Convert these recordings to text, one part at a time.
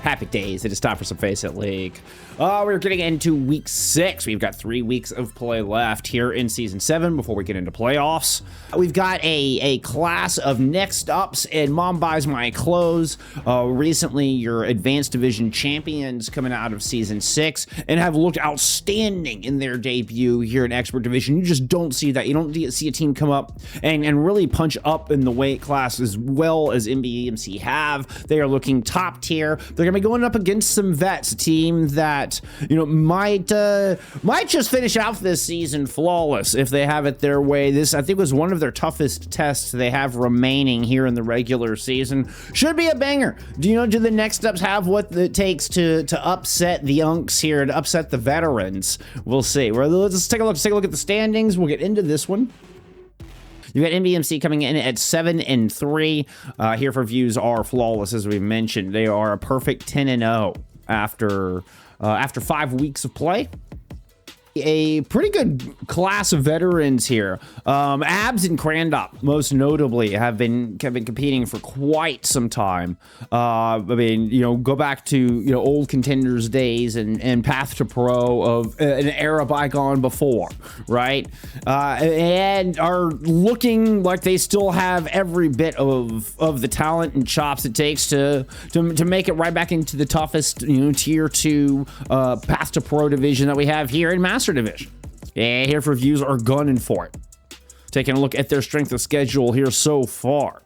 Happy days. It is time for some FACEIT League. We're getting into week 6. We've got 3 weeks of play left here in season 7 before we get into playoffs. We've got a class of next ups in MomBuysMyClothes. Recently, your advanced division champions coming out of season 6 and have looked outstanding in their debut here in expert division. You just don't see that. You don't see a team come up and really punch up in the weight class as well as MBMC have. They are looking top tier. They're gonna be going up against some vets, a team that, you know, might just finish out this season flawless if they have it their way. This, I think, was one of their toughest tests they have remaining here in the regular season. Should be a banger. Do the next ups have what it takes to upset the unks here, to upset the veterans? We'll see. Let's take a look at the standings. We'll get into this one. You got MBMC coming in at 7-3. Here4Views are flawless, as we mentioned. They are a perfect 10-0 after 5 weeks of play. A pretty good class of veterans here. Abs and Crandop, most notably, have been competing for quite some time. I mean, go back to old contenders days and path to pro of an era bygone before, right? And are looking like they still have every bit of the talent and chops it takes to make it right back into the toughest tier 2 path to pro division that we have here in Master Division. Yeah, Here4Views are gunning for it. Taking a look at their strength of schedule here so far.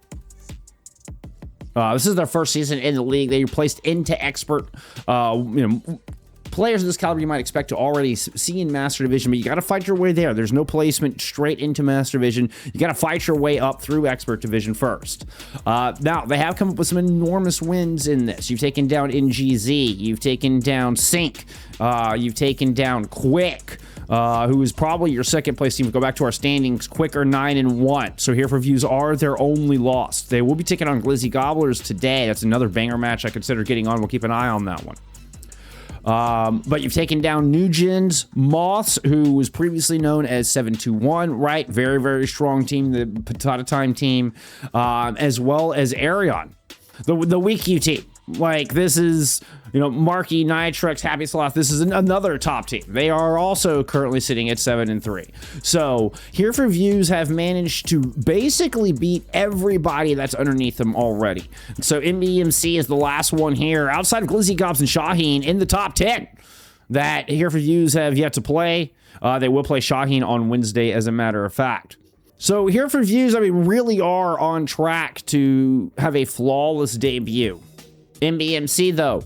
This is their first season in the league. They were placed into expert. Players of this caliber you might expect to already see in Master Division, but you got to fight your way there. There's no placement straight into Master Division. You got to fight your way up through Expert Division first. Now, they have come up with some enormous wins in this. You've taken down NGZ. You've taken down Sync. You've taken down Quick, who is probably your second place team. If we go back to our standings, Quick are 9-1. So Here4Views are their only loss. They will be taking on Glizzy Gobblers today. That's another banger match I consider getting on. We'll keep an eye on that one. But you've taken down Nugent's Moths, who was previously known as 721, right? Very, very strong team, the Potato Time team, as well as Arion, the Wiki team. Like, this is, Marky, Nitrex, Happy Sloth. This is another top team. They are also currently sitting at 7-3. So Here4Views have managed to basically beat everybody that's underneath them already. So MBMC is the last one here, outside of Glizzy Gobs and Shaheen, in the top 10 that Here4Views have yet to play. They will play Shaheen on Wednesday, as a matter of fact. So Here4Views, really are on track to have a flawless debut. MBMC, though,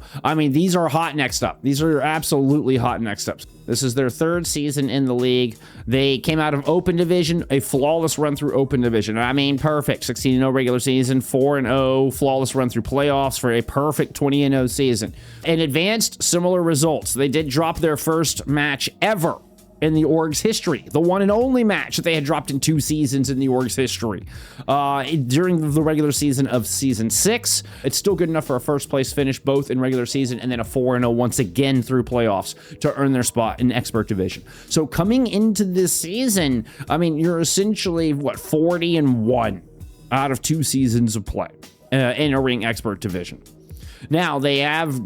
these are hot next up. These are absolutely hot next ups. This is their 3rd season in the league. They came out of Open Division, a flawless run through Open Division. Perfect. 16-0 regular season, 4-0 flawless run through playoffs for a perfect 20-0 season. In Advanced, similar results. They did drop their first match ever in the org's history, the one and only match that they had dropped in 2 seasons in the org's history. During the regular season of season 6, it's still good enough for a first place finish, both in regular season and then a 4-0 once again through playoffs to earn their spot in expert division. So coming into this season, you're essentially 40-1 out of 2 seasons of play, entering expert division. Now they have,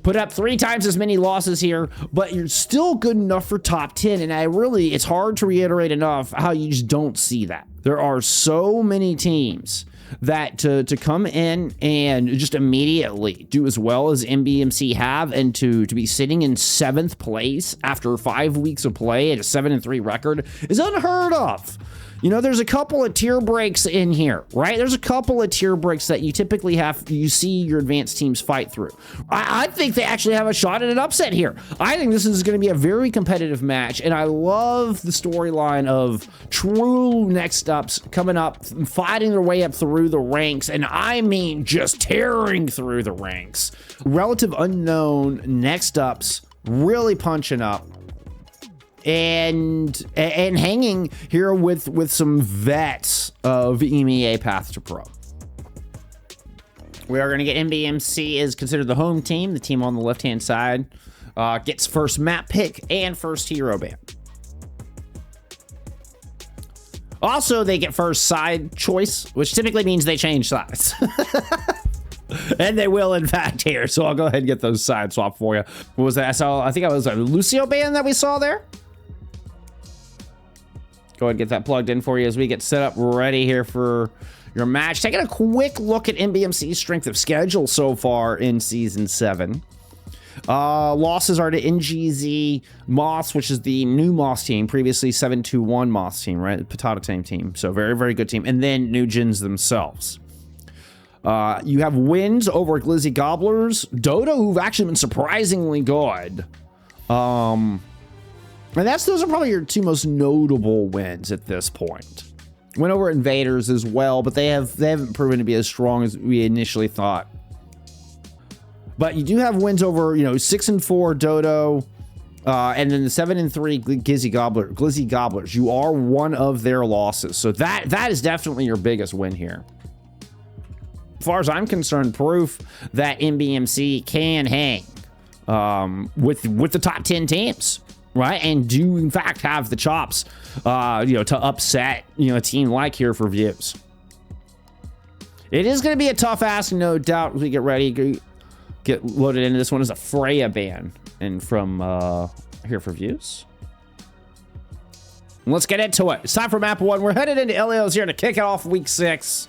put up 3 times as many losses here, but you're still good enough for top 10. And it's hard to reiterate enough how you just don't see that. There are so many teams that to come in and just immediately do as well as MBMC have, and to be sitting in 7th place after 5 weeks of play at a 7-3 record is unheard of. There's a couple of tier breaks in here, right? There's a couple of tier breaks that you typically you see your advanced teams fight through. I think they actually have a shot at an upset here. I think this is going to be a very competitive match, and I love the storyline of true next ups coming up, fighting their way up through the ranks, and just tearing through the ranks. Relative unknown next ups really punching up. And hanging here with some vets of EMEA path to pro. We are going to get MBMC is considered the home team. The team on the left-hand side gets first map pick and first hero ban. Also, they get first side choice, which typically means they change sides. And they will, in fact, here. So I'll go ahead and get those side swap for you. What was that? I think it was a Lucio band that we saw there. Go ahead and get that plugged in for you as we get set up ready here for your match. Taking a quick look at MBMC's strength of schedule so far in Season 7. Losses are to NGZ Moss, which is the new Moss team, previously 721 Moss team, right? Potato team. So very, very good team. And then New Gens themselves. You have wins over Glizzy Gobblers, Dodo, who've actually been surprisingly good. And those are probably your two most notable wins at this point. Went over Invaders as well, but they haven't proven to be as strong as we initially thought. But you do have wins over, 6-4 Dodo, and then the 7-3 Glizzy Gobblers. You are one of their losses, so that is definitely your biggest win here. As far as I'm concerned, proof that MBMC can hang with the top 10 teams, right? And do in fact have the chops, to upset a team like Here4Views. It is going to be a tough ask, no doubt. As we get ready, get loaded into this one is a Freya ban, and from Here4Views. Let's get into it. It's time for map 1. We're headed into Ilios here to kick it off week 6.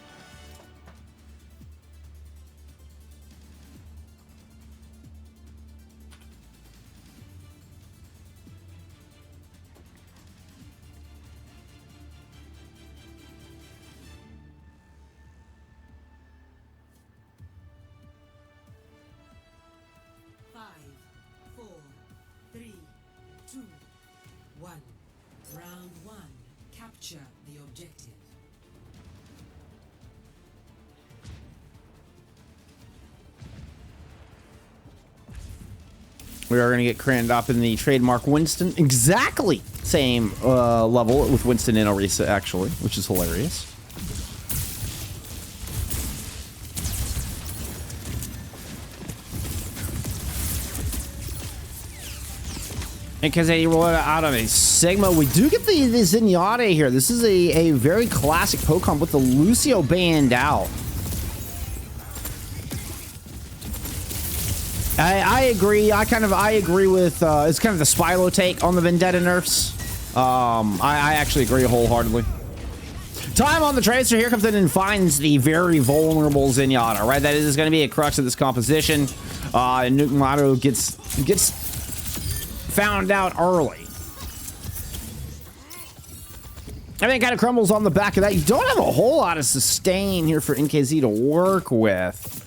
We are going to get crammed up in the trademark Winston. Exactly same level with Winston and Orisa, actually, which is hilarious. Because they roll it out of a Sigma. We do get the Zenyatta here. This is a very classic Pokemon with the Lucio band out. I agree. I agree with it's kind of the Spylo take on the Vendetta nerfs. I actually agree wholeheartedly. Time on the Tracer here comes in and finds the very vulnerable Zenyatta, right? That is going to be a crux of this composition. And nukkumatti gets found out early. Everything kind of crumbles on the back of that. You don't have a whole lot of sustain here for NKZ to work with.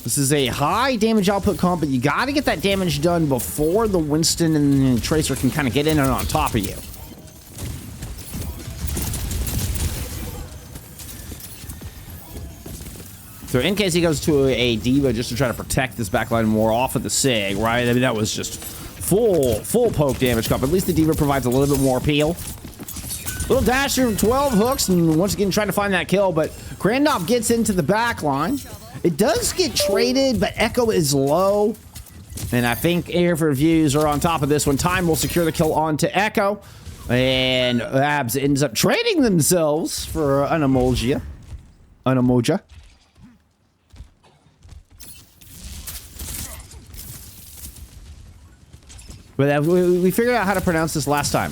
This is a high damage output comp, but you got to get that damage done before the Winston and the Tracer can kind of get in and on top of you. So NKZ goes to a D.Va just to try to protect this backline more off of the Sig, right? I mean, that was just full poke damage comp. At least the D.Va provides a little bit more appeal. Little dash from 12 hooks, and once again trying to find that kill, but Krandov gets into the backline. It does get traded, but Ekko is low. And I think Here4Views are on top of this one. Time will secure the kill onto Ekko. And Abs ends up trading themselves for unelmoija. But we figured out how to pronounce this last time.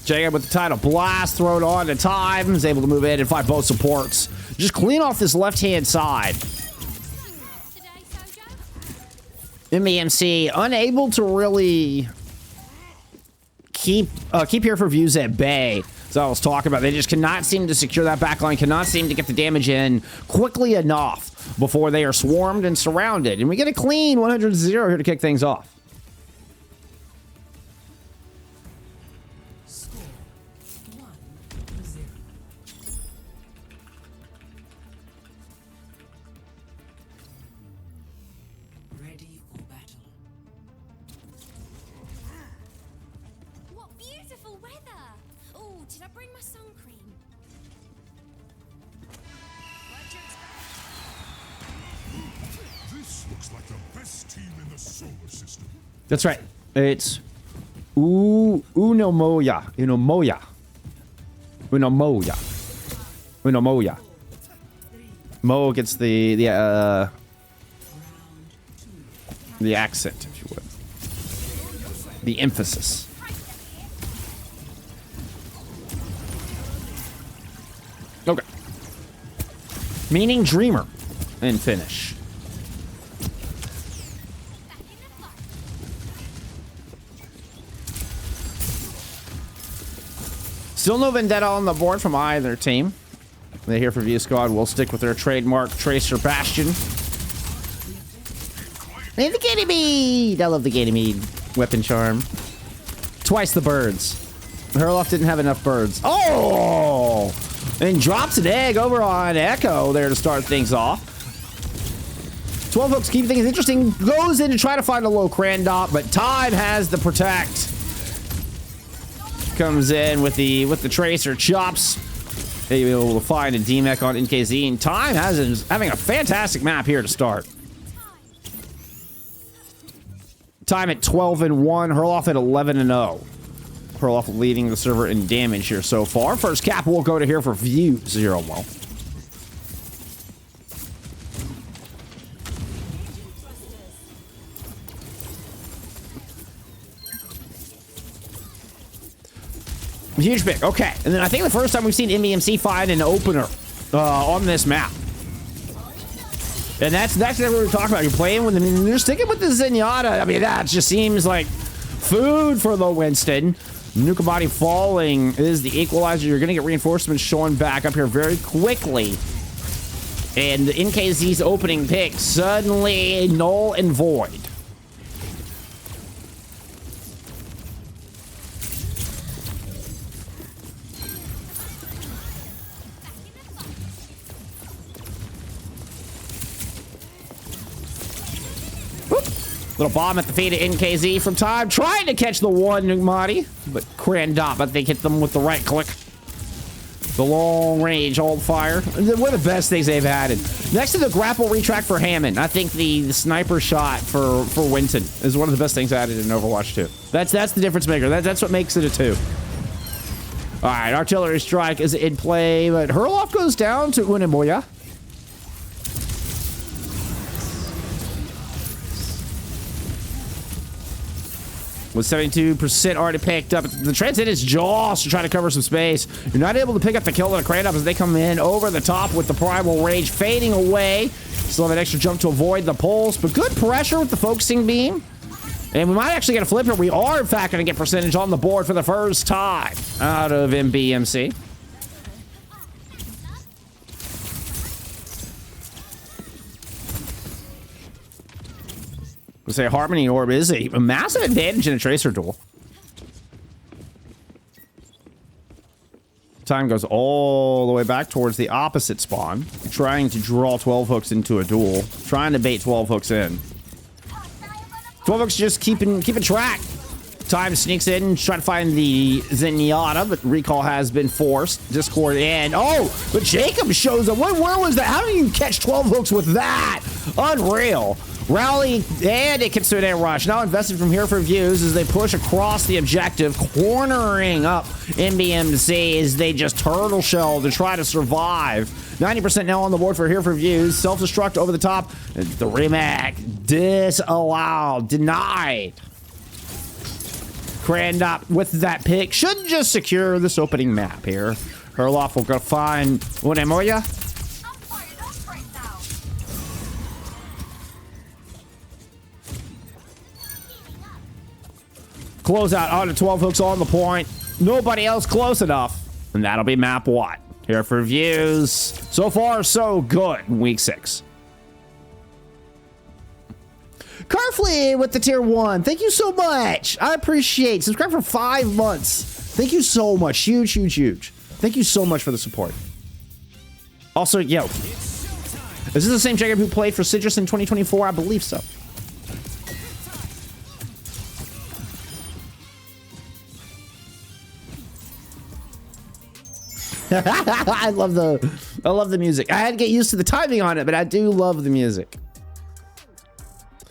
Jacob with the title blast thrown on to Time. Is able to move in and find both supports. Just clean off this left-hand side. MBMC unable to really keep Here4Views at bay. So I was talking about, they just cannot seem to secure that backline, cannot seem to get the damage in quickly enough before they are swarmed and surrounded. And we get a clean 100-0 here to kick things off. Looks like the That's right. It's unelmoija. Unelmoija. Mo gets the accent, if you would. The emphasis. Okay. Meaning dreamer in Finnish. Still no vendetta on the board from either team. The Here4Views squad will stick with their trademark Tracer Bastion. And the Ganymede! I love the Ganymede weapon charm. Twice the birds. Herloff didn't have enough birds. Oh! And drops an egg over on Ekko there to start things off. 12 hooks keep things interesting. Goes in to try to find a low Crandop, but Time has the protect. Comes in with the Tracer, chops. Able to find a DMEC on NKZ, and Time having a fantastic map here to start. Time at 12-1, Herloff at 11-0. Herloff leading the server in damage here so far. First cap will go to Here4Views, 0-1. Huge pick. Okay. And then I think the first time we've seen MBMC find an opener on this map. And that's what we're talking about. You're playing with them, and you're sticking with the Zenyatta. I mean, that just seems like food for the Winston. Nukkumatti falling is the equalizer. You're going to get reinforcements showing back up here very quickly. And the NKZ's opening pick suddenly null and void. Little bomb at the feet of NKZ from Time. Trying to catch the one nukkumatti, but Crandop, I think, hit them with the right click. The long range hold fire. One of the best things they've added. Next to the grapple retract for Hammond, I think the sniper shot for Winton is one of the best things added in Overwatch 2. That's the difference maker. That's what makes it a 2. All right, artillery strike is in play, but Herloff goes down to unelmoija. With 72% already picked up. The transit is Jaws to try to cover some space. You're not able to pick up the kill on the Crandop as they come in over the top with the Primal Rage fading away. Still have an extra jump to avoid the pulse, but good pressure with the focusing beam. And we might actually get a flip here. We are, in fact, going to get percentage on the board for the first time out of MBMC. We'll say Harmony Orb is a massive advantage in a Tracer duel. Time goes all the way back towards the opposite spawn, trying to draw 12 hooks into a duel, trying to bait 12 hooks in. 12 hooks just keeping track. Time sneaks in, trying to find the Zenyatta, but recall has been forced. Discord and but Jacob shows up. Where was that? How do you catch 12 hooks with that? Unreal. Rally, and it gets to an air rush. Now invested from Here4Views as they push across the objective, cornering up MBMC as they just turtle shell to try to survive. 90% now on the board for Here4Views. Self-destruct over the top. The remake disallowed, denied. Crandop with that pick should just secure this opening map here. Herloff will go find unelmoija. Close out onto 12 hooks on the point. Nobody else close enough. And that'll be map 1. Here4Views. So far, so good in week 6. Carfley with the tier 1. Thank you so much. I appreciate it. Subscribe for 5 months. Thank you so much. Huge, huge, huge. Thank you so much for the support. Also, yo. Is this the same Jacob who played for Citrus in 2024? I believe so. I love the music. I had to get used to the timing on it, but I do love the music.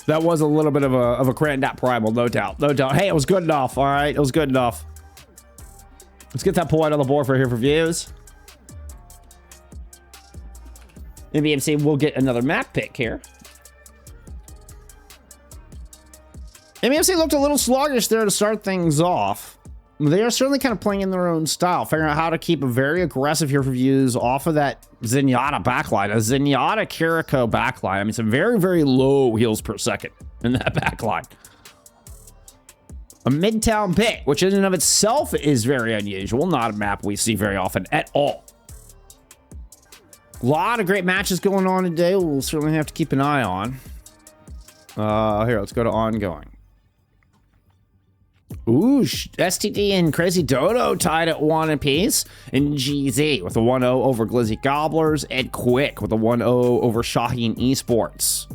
That was a little bit of a cranked out primal, no doubt. No doubt. Hey, it was good enough, all right? It was good enough. Let's get that point on the board for Here4Views. MBMC will get another map pick here. MBMC looked a little sluggish there to start things off. They are certainly kind of playing in their own style, figuring out how to keep a very aggressive Here4Views off of that Zenyatta backline. A Zenyatta Kiriko backline. I mean, some very, very low heals per second in that backline. A Midtown pick, which in and of itself is very unusual. Not a map we see very often at all. A lot of great matches going on today. We'll certainly have to keep an eye on. Here, let's go to ongoing. Ooh, STD and Crazy Dodo tied at 1 apiece. And GZ with a 1-0 over Glizzy Gobblers. And Quick with a 1-0 over Shaheen Esports.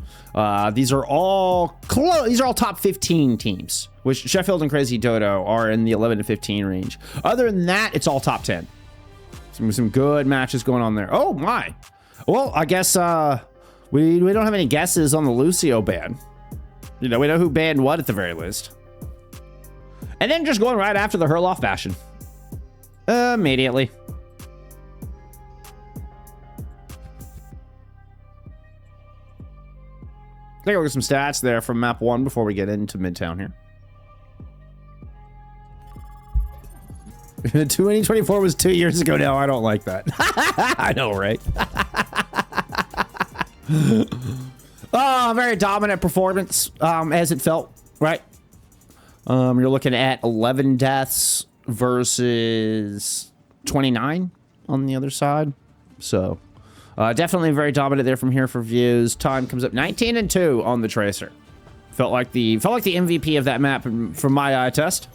These are all close. These are all top 15 teams, which Sheffield and Crazy Dodo are in the 11 to 15 range. Other than that, it's all top 10. Some good matches going on there. Oh my. Well, I guess we don't have any guesses on the Lucio ban. You know, we know who banned what at the very least. And then just going right after the Herloff Bastion. Immediately. Take a look at some stats there from map 1 before we get into Midtown here. 2024 was 2 years ago now. I don't like that. I know, right? Oh, very dominant performance, as it felt, right? You're looking at 11 deaths versus 29 on the other side. So, definitely very dominant there from Here4Views. Time comes up 19-2 on the Tracer. Felt like the MVP of that map from my eye test.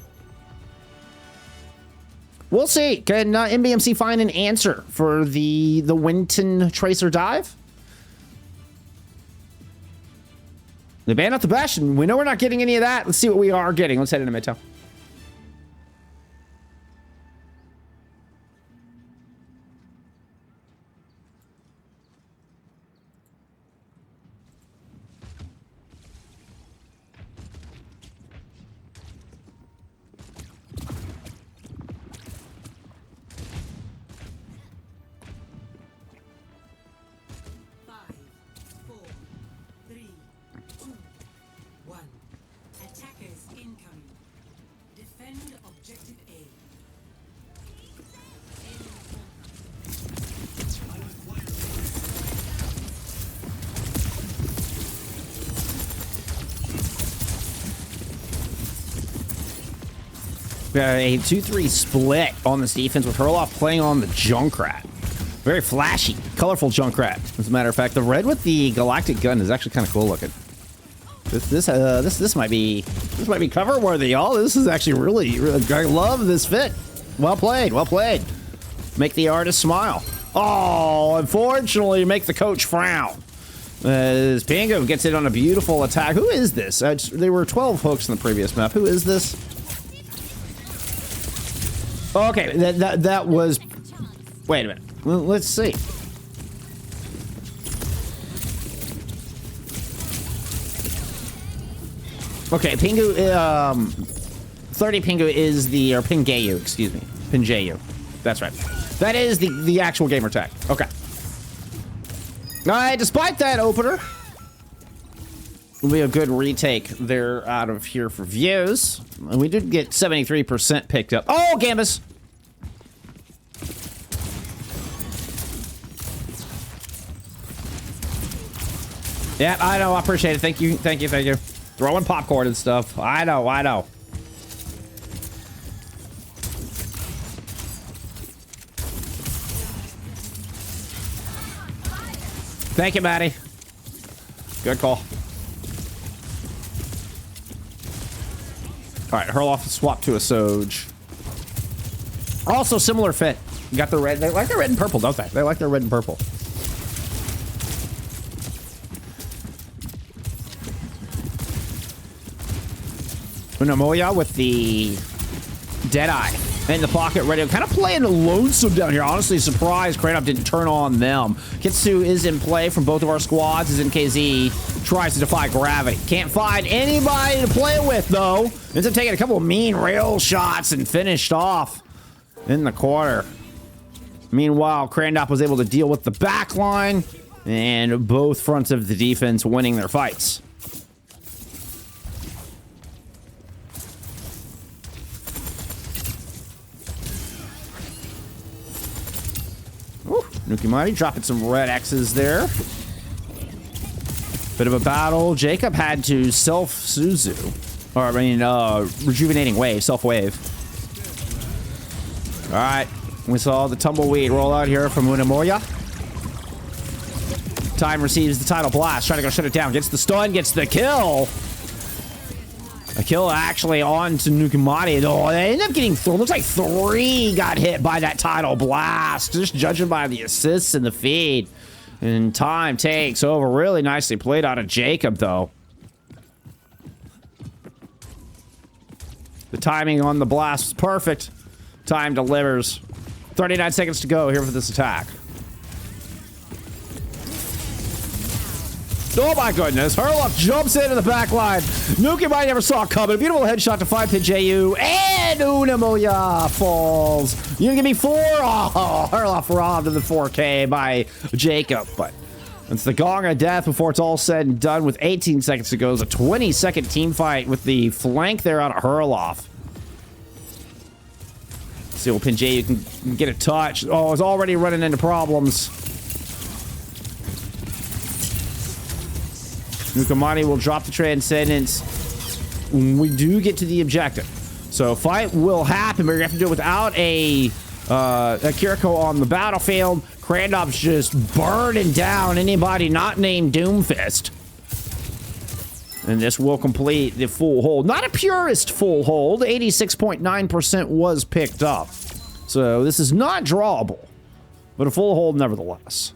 We'll see. Can MBMC find an answer for the Winton Tracer dive? They banned out the Bastion. We know we're not getting any of that. Let's see what we are getting. Let's head into Midtown. A 2-3 split on this defense with Herloff playing on the Junkrat. Very flashy, colorful Junkrat. As a matter of fact, the red with the galactic gun is actually kind of cool looking. This might be cover worthy, y'all. This is actually really, I love this fit. Well played, well played. Make the artist smile. Oh, unfortunately, make the coach frown. As Pango gets it on a beautiful attack. Who is this? There were 12 hooks in the previous map. Who is this? Okay, that was... Wait a minute. Let's see. Okay, Pingu... 30 Pingu is the... Or Pingayu, excuse me. Pinjayu. That's right. That is the actual gamer tag. Okay. Alright, despite that opener... will be a good retake there out of Here4Views. And we did get 73% picked up. Oh, Gambus! Yeah, I know. I appreciate it. Thank you. Thank you. Thank you. Throwing popcorn and stuff. I know. I know. Thank you, Maddie. Good call. All right, Herloff swap to a Soj. Also similar fit. You got the red. They like their red and purple, don't they? They like their red and purple. Unelmoija with the Deadeye in the pocket, ready. Kind of playing lonesome down here. Honestly, surprised Kratos didn't turn on them. Kitsu is in play from both of our squads as NKZ tries to defy gravity. Can't find anybody to play with, though. Ends up taking a couple of mean rail shots and finished off in the corner. Meanwhile, Krandop was able to deal with the back line and both fronts of the defense winning their fights. Nukkumatti dropping some red X's there. Bit of a battle. Jacob had to self-Suzu. Or, I mean, rejuvenating wave, self-wave. Alright. We saw the tumbleweed roll out here from unelmoija. Time receives the title blast. Trying to go shut it down. Gets the stun, gets the kill. A kill actually on to Nukkumatti. Oh, they ended up getting thrown. Looks like 3 got hit by that title blast. Just judging by the assists and the feed. And time takes over. Really nicely played out of Jacob, though. The timing on the blast was perfect. Time delivers. 39 seconds to go here for this attack. Oh my goodness, Herlock jumps into the back line. Nukkumatti never saw it coming. Beautiful headshot to 5-pin JU. And unelmoija falls. You gonna give me 4? Oh, Herlock robbed of the 4K by Jacob. But it's the gong of death before it's all said and done with 18 seconds to go. It's a 20-second team fight with the flank there out of Herlock. See what pin JU can get a touch. Oh, it's already running into problems. Nukkumatti will drop the Transcendence when we do get to the objective. So fight will happen, but you're going to have to do it without a Kiriko on the battlefield. Krandop's just burning down anybody not named Doomfist. And this will complete the full hold. Not a purist full hold. 86.9% was picked up. So this is not drawable, but a full hold nevertheless.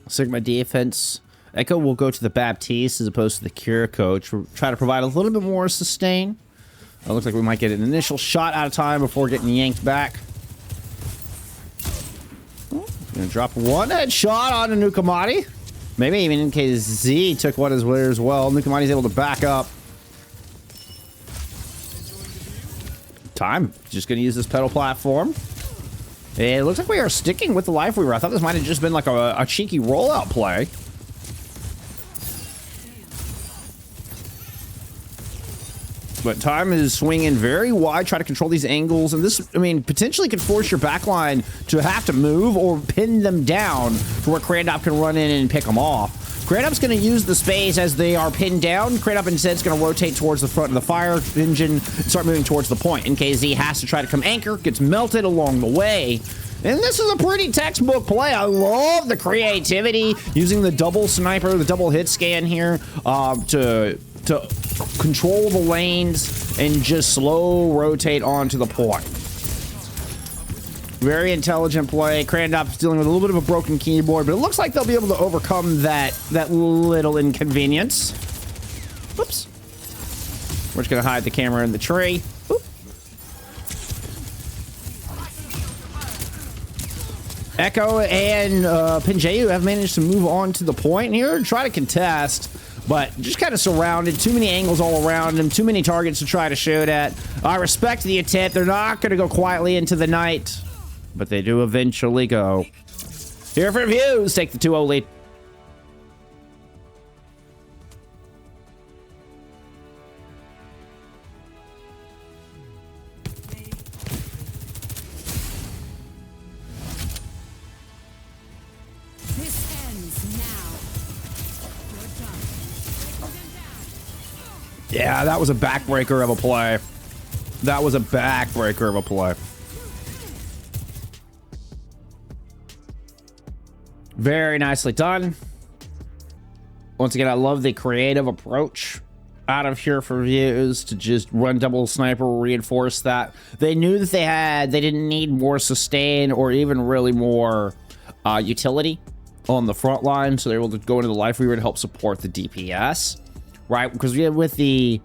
Sigma defense. Ekko will go to the Baptiste as opposed to the Kiriko to try to provide a little bit more sustain. It looks like we might get an initial shot out of time before getting yanked back. Gonna drop one headshot on a Nukkumatti. Maybe even NKZ took one as well. Nukkumatti's able to back up. Time. Just gonna use this pedal platform. It looks like we are sticking with the life weaver. I thought this might have just been like a cheeky rollout play. But time is swinging very wide, try to control these angles. And this, I mean, potentially could force your backline to have to move or pin them down to where Krandop can run in and pick them off. Krandop's going to use the space as they are pinned down. Krandop instead is going to rotate towards the front of the fire engine and start moving towards the point. NKZ has to try to come anchor, gets melted along the way. And this is a pretty textbook play. I love the creativity using the double sniper, the double hit scan here to control the lanes and just slow rotate onto the point. Very intelligent play. Krandop's dealing with a little bit of a broken keyboard, but it looks like they'll be able to overcome that little inconvenience. Whoops. We're just going to hide the camera in the tree. Oop. Ekko and Pinjayu have managed to move on to the point here and try to contest, but just kind of surrounded. Too many angles all around them. Too many targets to try to shoot at. I respect the attempt. They're not going to go quietly into the night, but they do eventually go. Here4Views take the 2-0 lead. Yeah, that was a backbreaker of a play. That was a backbreaker of a play. Very nicely done. Once again, I love the creative approach out of Here4Views to just run double sniper, reinforce that. They knew that they didn't need more sustain or even really more utility on the front line, so they were able to go into the Life Weaver to help support the DPS. Right, because with the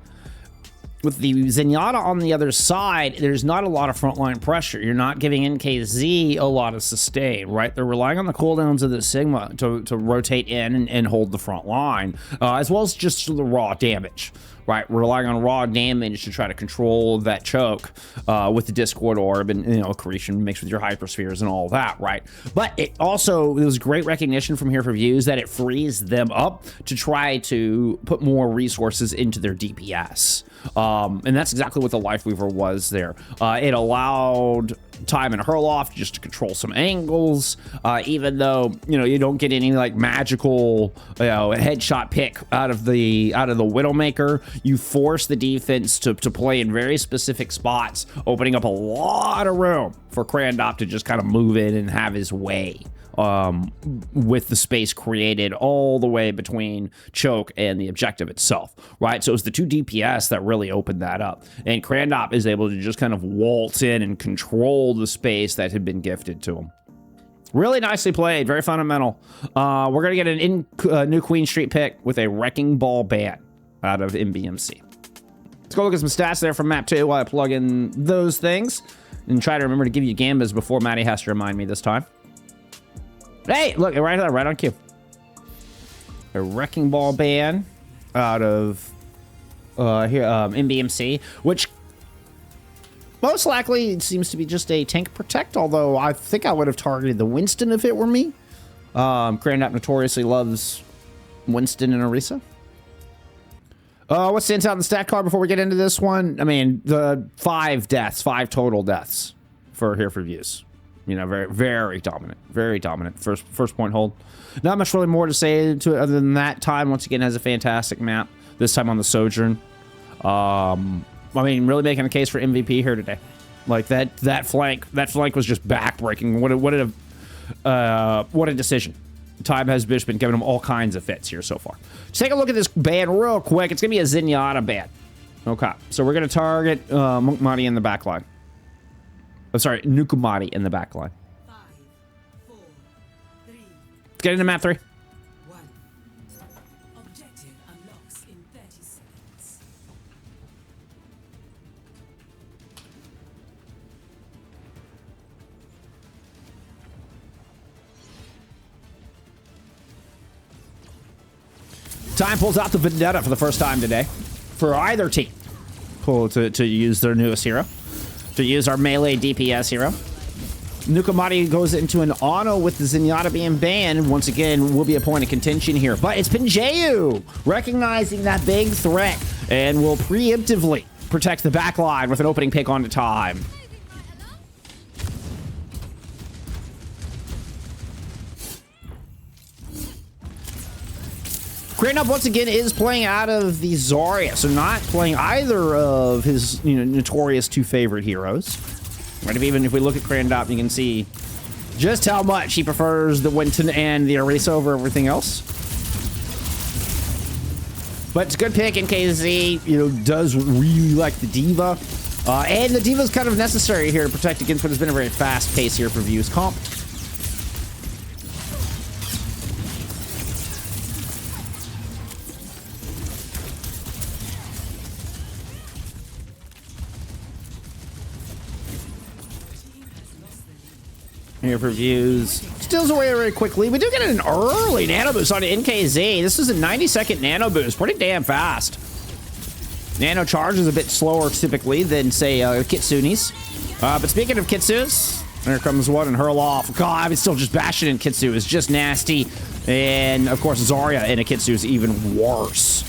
Zenyatta on the other side, there's not a lot of frontline pressure. You're not giving NKZ a lot of sustain, right? They're relying on the cooldowns of the Sigma to rotate in and hold the front line, as well as just the raw damage, right? Relying on raw damage to try to control that choke with the Discord Orb and, you know, accretion mixed with your hyperspheres and all that, right? But it was great recognition from Here4Views that it frees them up to try to put more resources into their DPS. And that's exactly what the Life Weaver was there. It allowed Time and Hurloff just to control some angles, even though, you know, you don't get any like magical, you know, headshot pick out of the Widowmaker. You force the defense to play in very specific spots, opening up a lot of room for Krandop to just kind of move in and have his way. With the space created all the way between choke and the objective itself, right? So it was the two DPS that really opened that up. And Krandop is able to just kind of waltz in and control the space that had been gifted to him. Really nicely played, very fundamental. We're going to get an new Queen Street pick with a Wrecking Ball ban out of MBMC. Let's go look at some stats there from map 2 while I plug in those things and try to remember to give you Gambas before Maddie has to remind me this time. Hey, look, right on cue. A Wrecking Ball ban out of here, MBMC, which most likely seems to be just a tank protect, although I think I would have targeted the Winston if it were me. Krandop notoriously loves Winston and Orisa. What stands out in the stat card before we get into this one? I mean, the 5 total deaths for Here4Views. You know, very dominant. First point hold. Not much really more to say to it other than that. Time once again has a fantastic map. This time on the Sojourn. I mean, really making a case for MVP here today. Like that flank was just backbreaking. What a decision. Time has just been giving him all kinds of fits here so far. Let's take a look at this ban real quick. It's gonna be a Zenyatta ban. Okay, so we're gonna target nukkumatti in the back line. I'm sorry, nukkumatti in the back line. 5, 4, 3, Let's get into map 3. 1. Objective unlocks in 30 seconds. Time pulls out the Vendetta for the first time today. For either team. To use their newest hero. To use our melee DPS hero. Nukkumatti goes into an auto with the Zenyatta being banned. Once again, will be a point of contention here. But it's Pinjayu recognizing that big threat and will preemptively protect the back line with an opening pick onto Time. Krandop once again is playing out of the Zarya, so not playing either of his notorious 2 favorite heroes. Right, even if we look at Krandop, you can see just how much he prefers the Winston and the Orisa over everything else. But it's a good pick. NKZ, does really like the D.Va. And the D.Va's kind of necessary here to protect against what has been a very fast pace here for Views comp. Here4Views steals away very quickly. We do get an early nano boost on NKZ. This is a 90-second nano boost. Pretty damn fast. Nano charge is a bit slower typically than, say, Kitsune's. But speaking of Kitsu's, there comes one and hurl off. God, it's still just bashing in Kitsu is just nasty. And, of course, Zarya in a Kitsu is even worse.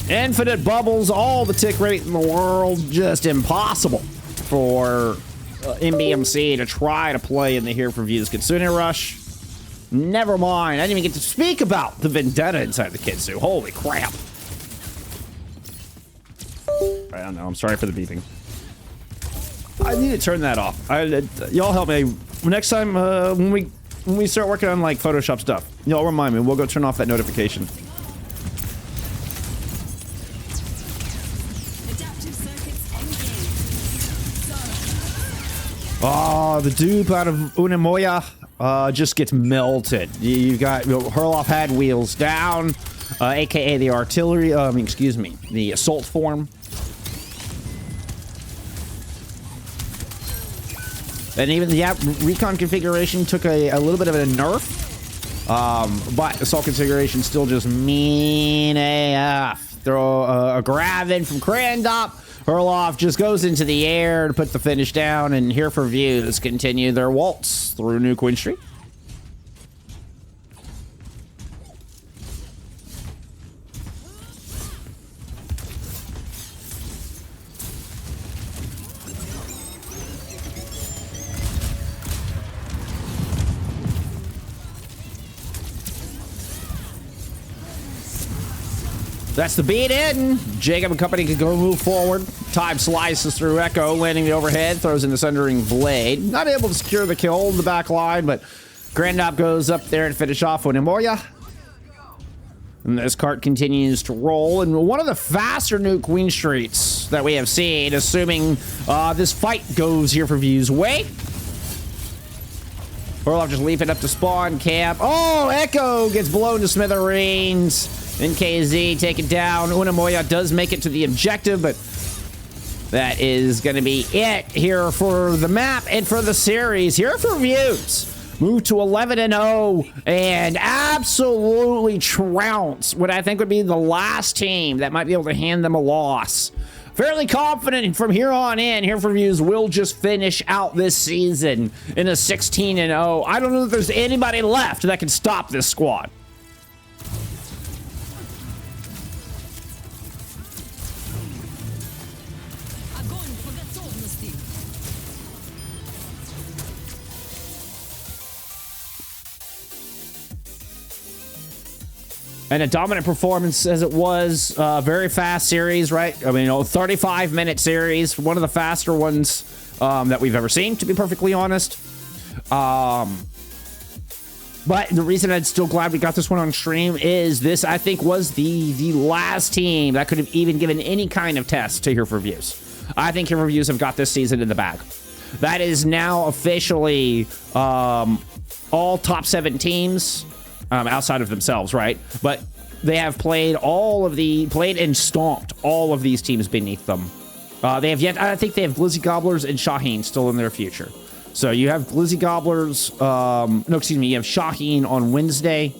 Infinite bubbles, all the tick rate in the world. Just impossible for MBMC to try to play in the Here4Views Kitsune Rush. Never mind. I didn't even get to speak about the vendetta inside the Kitsu. Holy crap. I don't know. I'm sorry for the beeping. I need to turn that off. Y'all help me. Next time when we start working on like Photoshop stuff, y'all remind me. We'll go turn off that notification. Oh, the dupe out of unelmoija just gets melted. You've got Hurloff had wheels down, aka the artillery. Excuse me, the assault form. And even the recon configuration took a little bit of a nerf, but assault configuration still just mean AF. Throw a grab in from Crandop. Hurloff just goes into the air to put the finish down, and Here4Views continue their waltz through New Queen Street. That's the beat in. Jacob and company can go move forward. Time slices through Ekko, landing the overhead, throws in the Sundering Blade. Not able to secure the kill in the back line, but Grandop goes up there and finish off with unelmoija. And this cart continues to roll. And one of the faster New Queen Streets that we have seen, assuming this fight goes Here4Views' way. Hurloff just leaping up to spawn camp. Oh, Ekko gets blown to smithereens. NKZ taken down. unelmoija does make it to the objective, but that is going to be it here for the map and for the series. Here4Views move to 11-0 and absolutely trounce what I think would be the last team that might be able to hand them a loss. Fairly confident from here on in, Here4Views will just finish out this season in a 16-0. I don't know if there's anybody left that can stop this squad. And a dominant performance as it was. Very fast series, right? I mean, 35-minute series. One of the faster ones that we've ever seen, to be perfectly honest. But the reason I'm still glad we got this one on stream is this, I think, was the last team that could have even given any kind of test to Here4Views. I think Here4Views have got this season in the bag. That is now officially all top 7 teams. Outside of themselves, right? But they have played and stomped all of these teams beneath them. They have yet, I think they have Glizzy Gobblers and Shaheen still in their future. So you have Glizzy Gobblers, you have Shaheen on Wednesday.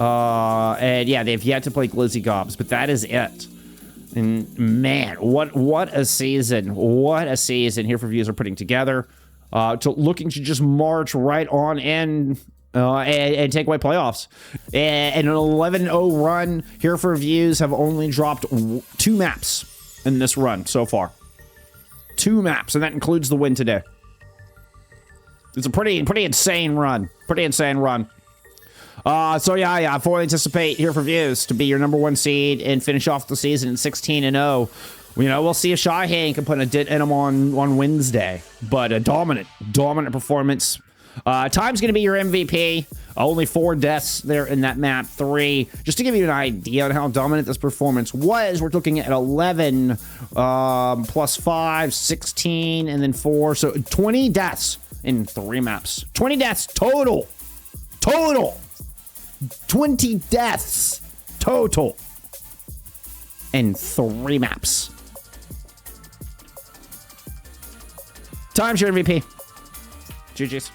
And yeah, they've yet to play Glizzy Gobs, but that is it. And man, what a season. What a season Here4Views are putting together. Looking to just march right on in. And take away playoffs. And an 11-0 run. Here4Views have only dropped 2 maps in this run so far. 2 maps, and that includes the win today. It's a pretty insane run. Pretty insane run. So yeah, I fully anticipate Here4Views to be your #1 seed and finish off the season in 16-0. You know, we'll see if Shaheen can put a dent in them on Wednesday. But a dominant performance. Time's going to be your MVP. Only 4 deaths there in that map. 3. Just to give you an idea on how dominant this performance was, we're looking at 11 plus 5, 16, and then 4. So 20 deaths in 3 maps. 20 deaths total. 20 deaths total in 3 maps. Time's your MVP. GG's.